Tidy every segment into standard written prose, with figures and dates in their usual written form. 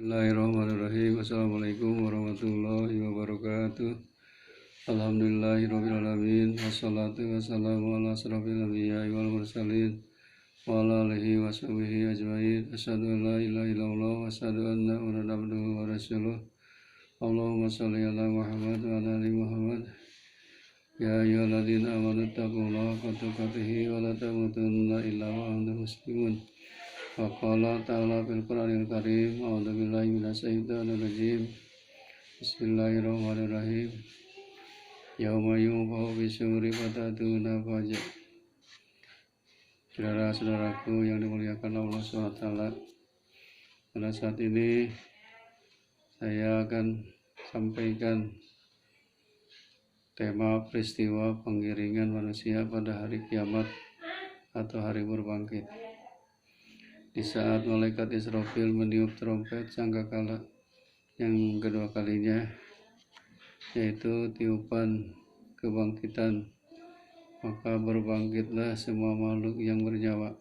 Bismillahirrahmanirrahim. Assalamualaikum warahmatullahi wabarakatuh. Alhamdulillahirrahmanirrahim. Wassalatu wassalamu ala asrafil anbiya wal mursalin wa ala alihi wa sahbihi ajmain. Asyhadu an la ilaha illallah wa asyhadu anna Muhammadan abduhu wa rasuluh. Allahumma shalli ala Muhammad wa ala ali Muhammad. Ya ayyuhalladzina amanu taqullaha haqqa tuqatih wa la tamutunna illa wa antum muslimun. Wa qala ta'ala fil Qur'anil Karim, a'udzu billahi minasyaitonir rajim. Bismillahirrahmanirrahim. Yauma yunfakhu fis-suri fatatuna afwaja. Saudara-saudaraku yang dimuliakan Allah SWT, pada saat ini saya akan sampaikan tema peristiwa penggiringan manusia pada hari kiamat atau hari berbangkit. Di saat malaikat Israfil meniup trompet sangkakala yang kedua kalinya, yaitu tiupan kebangkitan, maka berbangkitlah semua makhluk yang bernyawa.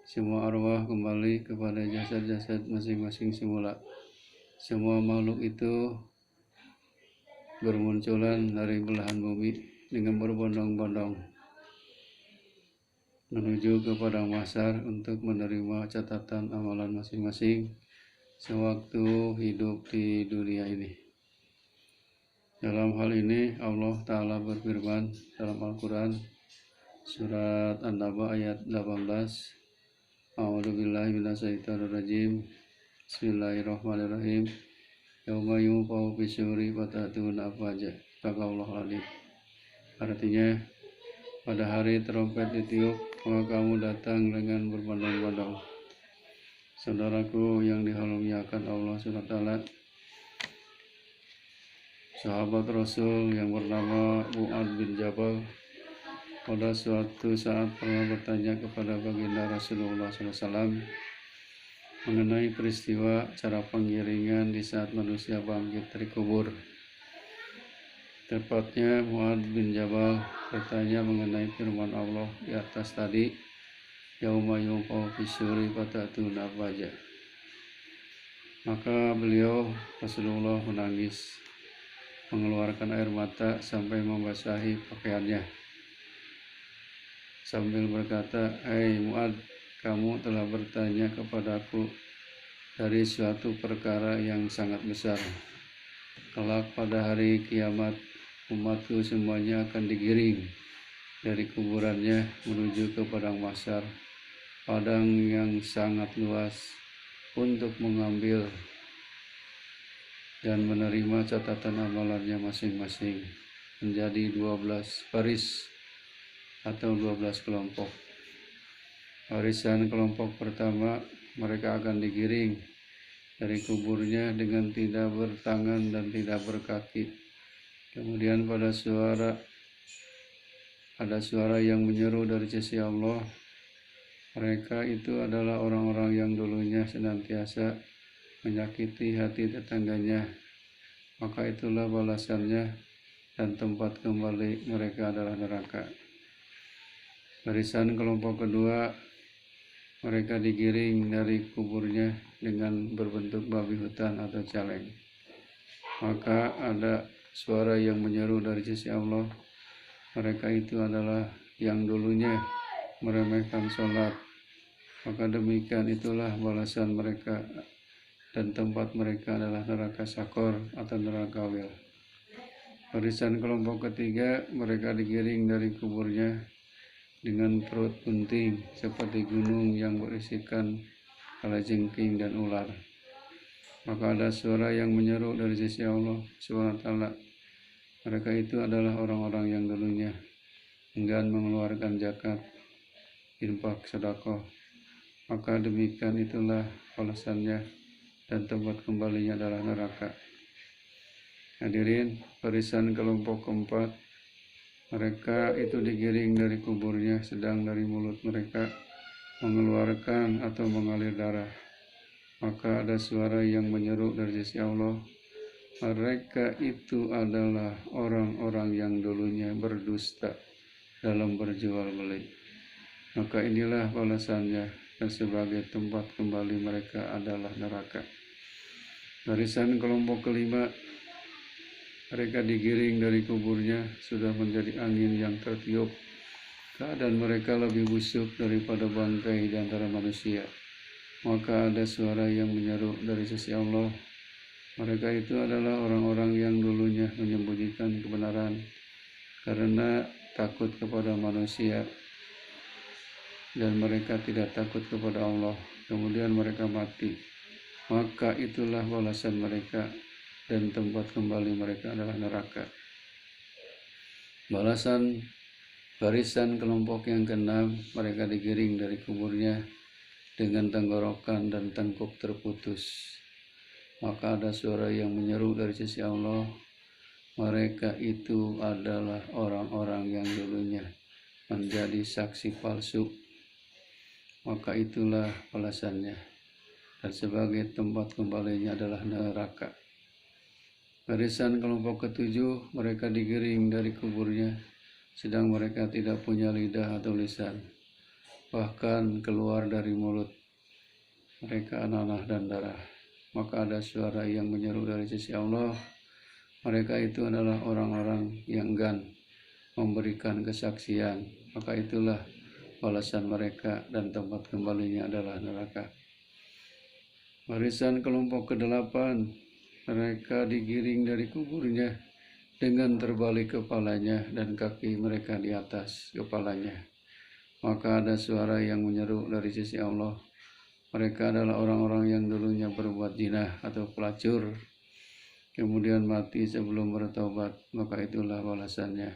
Semua arwah kembali kepada jasad-jasad masing-masing semula. Semua makhluk itu bermunculan dari belahan bumi dengan berbondong-bondong menuju ke padang mahsyar untuk menerima catatan amalan masing-masing sewaktu hidup di dunia ini. Dalam hal ini Allah Ta'ala berfirman dalam Al-Quran surat An-Naba ayat 18, A'udzubillahi minasyaitonirrajim. Bismillahirrahmanirrahim. Yauma yunfakhu fis-suri fatatuna afwaja. Sadaqallahul adzim. Artinya, pada hari trompet ditiup, maka kamu datang dengan berbondong-bondong. Saudaraku yang dimuliakan Allah SWT, sahabat Rasul yang bernama Mu'adz bin Jabal pada suatu saat pernah bertanya kepada baginda Rasulullah SAW mengenai peristiwa cara penggiringan di saat manusia bangkit dari kubur. Tepatnya Mu'adz bin Jabal bertanya mengenai firman Allah di atas tadi, Yauma yunfakhu fis-suri fatatuna afwaja. Maka beliau Rasulullah menangis, mengeluarkan air mata sampai membasahi pakaiannya, sambil berkata, "Hai Mu'adz, kamu telah bertanya kepadaku dari suatu perkara yang sangat besar. Kelak pada hari kiamat, umatku semuanya akan digiring dari kuburannya menuju ke padang mahsyar, padang yang sangat luas, untuk mengambil dan menerima catatan amalannya masing-masing menjadi 12 baris atau 12 kelompok. Barisan kelompok pertama, mereka akan digiring dari kuburnya dengan tidak bertangan dan tidak berkaki. Kemudian ada suara yang menyeru dari sisi Allah. Mereka itu adalah orang-orang yang dulunya senantiasa menyakiti hati tetangganya. Maka itulah balasannya, dan tempat kembali mereka adalah neraka. Barisan kelompok kedua, mereka digiring dari kuburnya dengan berbentuk babi hutan atau celeng. Maka ada suara yang menyeru dari sisi Allah. Mereka itu adalah yang dulunya meremehkan sholat. Maka demikian itulah balasan mereka, dan tempat mereka adalah neraka sakor atau neraka wil. Barisan kelompok ketiga, mereka digiring dari kuburnya dengan perut bunting seperti gunung yang berisikan kalajengking dan ular. Maka ada suara yang menyeru dari sisi Allah SWT. Mereka itu adalah orang-orang yang dulunya enggan mengeluarkan zakat, infak, sedekah. Maka demikian itulah balasannya, dan tempat kembalinya adalah neraka. Hadirin, barisan kelompok keempat, mereka itu digiring dari kuburnya, sedang dari mulut mereka mengeluarkan atau mengalir darah. Maka ada suara yang menyeru dari sisi Allah. Mereka itu adalah orang-orang yang dulunya berdusta dalam berjual beli. Maka inilah balasannya, dan sebagai tempat kembali mereka adalah neraka. Barisan kelompok kelima, mereka digiring dari kuburnya, sudah menjadi angin yang tertiup. Keadaan mereka lebih busuk daripada bangkai di antara manusia. Maka ada suara yang menyeru dari sisi Allah. Mereka itu adalah orang-orang yang dulunya menyembunyikan kebenaran karena takut kepada manusia, dan mereka tidak takut kepada Allah. Kemudian mereka mati. Maka itulah balasan mereka, dan tempat kembali mereka adalah neraka. Barisan kelompok yang keenam, mereka digiring dari kuburnya dengan tenggorokan dan tengkuk terputus. Maka ada suara yang menyeru dari sisi Allah. Mereka itu adalah orang-orang yang dulunya menjadi saksi palsu. Maka itulah balasannya, dan sebagai tempat kembalinya adalah neraka. Barisan kelompok ketujuh, mereka digiring dari kuburnya, sedang mereka tidak punya lidah atau lisan, bahkan keluar dari mulut mereka nanah dan darah. Maka ada suara yang menyeru dari sisi Allah. Mereka itu adalah orang-orang yang enggan memberikan kesaksian. Maka itulah balasan mereka, dan tempat kembalinya adalah neraka. Barisan kelompok ke-8, mereka digiring dari kuburnya dengan terbalik kepalanya dan kaki mereka di atas kepalanya. Maka ada suara yang menyeru dari sisi Allah. Mereka adalah orang-orang yang dulunya berbuat zina atau pelacur, kemudian mati sebelum bertobat. Maka itulah balasannya,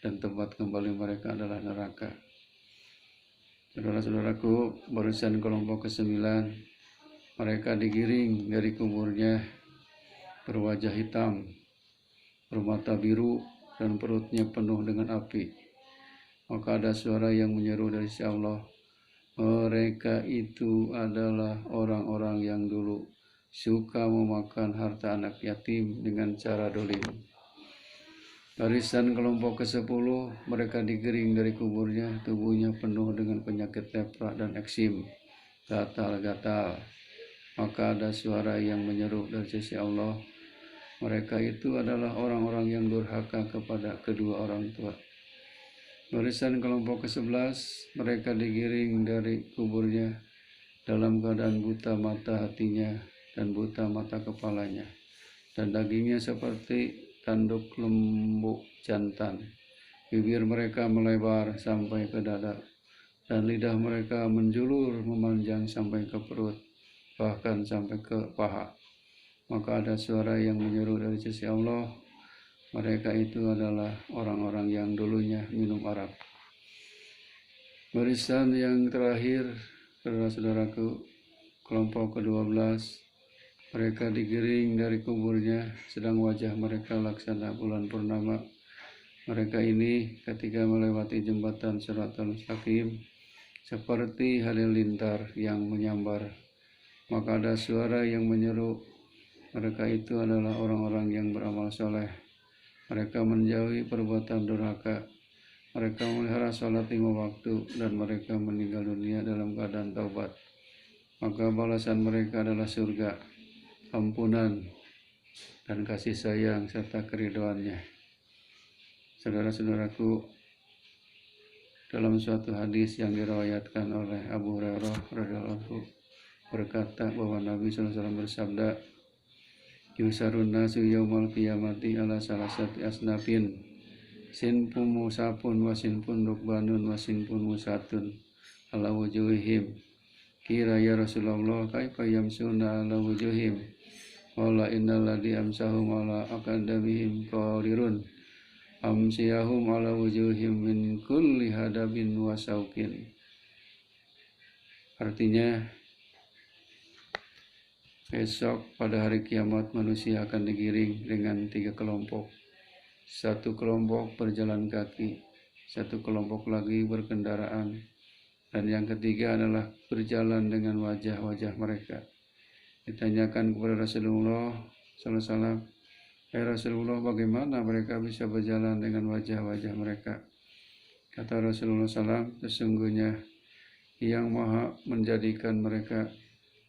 dan tempat kembali mereka adalah neraka. Saudara-saudaraku, barisan kelompok ke-9, mereka digiring dari kuburnya, berwajah hitam, bermata biru, dan perutnya penuh dengan api. Maka ada suara yang menyeru dari sisi Allah. Mereka itu adalah orang-orang yang dulu suka memakan harta anak yatim dengan cara dolim. Barisan kelompok ke-10, mereka digiring dari kuburnya, tubuhnya penuh dengan penyakit lepra dan eksim, gatal-gatal. Maka ada suara yang menyeru dari sisi Allah. Mereka itu adalah orang-orang yang durhaka kepada kedua orang tua. Barisan kelompok ke-11, mereka digiring dari kuburnya dalam keadaan buta mata hatinya dan buta mata kepalanya, dan dagingnya seperti tanduk lembu jantan. Bibir mereka melebar sampai ke dada, dan lidah mereka menjulur memanjang sampai ke perut, bahkan sampai ke paha. Maka ada suara yang menyeru dari sisi Allah. Mereka itu adalah orang-orang yang dulunya minum arak. Barisan yang terakhir, saudara-saudaraku, kelompok ke-12, mereka digiring dari kuburnya, sedang wajah mereka laksana bulan purnama. Mereka ini ketika melewati jembatan Shiratal Mustaqim, seperti halilintar yang menyambar. Maka ada suara yang menyeru. Mereka itu adalah orang-orang yang beramal soleh. Mereka menjauhi perbuatan durhaka. Mereka memelihara salat 5 waktu, dan mereka meninggal dunia dalam keadaan taubat. Maka balasan mereka adalah surga, ampunan, dan kasih sayang serta keridhoannya. Saudara-saudaraku, dalam suatu hadis yang diriwayatkan oleh Abu Hurairah radhiyallahu anhu berkata bahwa Nabi SAW bersabda, "Yusarun nasu yaumal qiyamati ala salasati asnafin, sinpun musapun wa sinpun rukbanun wa sinpun musatun ala wujuhihim." Kira ya Rasulullah, kaifa yamsuna ala wujuhim? Qala innal ladzi amsahum ala aqdamihim qadirun amsiyahum ala wujuhim min kulli hadabin wa saukin. Artinya, besok pada hari kiamat manusia akan digiring dengan 3 kelompok. Satu kelompok berjalan kaki, satu kelompok lagi berkendaraan, dan yang ketiga adalah berjalan dengan wajah-wajah mereka. Ditanyakan kepada Rasulullah SAW, Rasulullah, bagaimana mereka bisa berjalan dengan wajah-wajah mereka? Kata Rasulullah SAW, sesungguhnya yang maha menjadikan mereka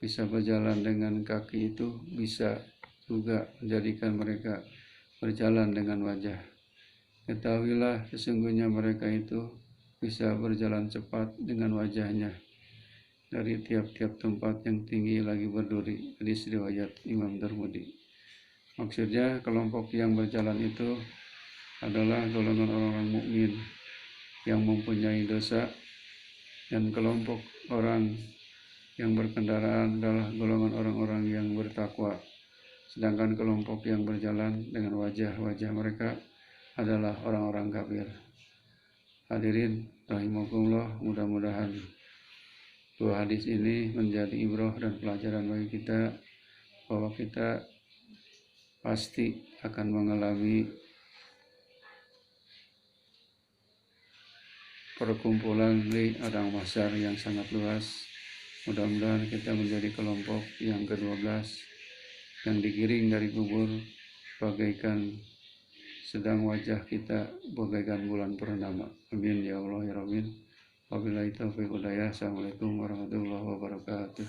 bisa berjalan dengan kaki itu bisa juga menjadikan mereka berjalan dengan wajah. Ketahuilah sesungguhnya mereka itu bisa berjalan cepat dengan wajahnya dari tiap-tiap tempat yang tinggi lagi berduri. Hadis riwayat Imam Tirmidzi. Maksudnya kelompok yang berjalan itu adalah golongan orang-orang mukmin yang mempunyai dosa, dan kelompok orang yang berkendaraan adalah golongan orang-orang yang bertakwa. Sedangkan kelompok yang berjalan dengan wajah-wajah mereka adalah orang-orang kafir. Hadirin rahimakumullah, mudah-mudahan dua hadis ini menjadi ibrah dan pelajaran bagi kita bahwa kita pasti akan mengalami perkumpulan di padang mahsyar yang sangat luas. Mudah-mudahan kita menjadi kelompok yang ke-12 yang digiring dari kubur bagaikan sedang wajah kita bagaikan bulan purnama. Amin ya Allah ya Rabbin. Wabillahi taufiq wal hidayah. Assalamualaikum warahmatullahi wabarakatuh.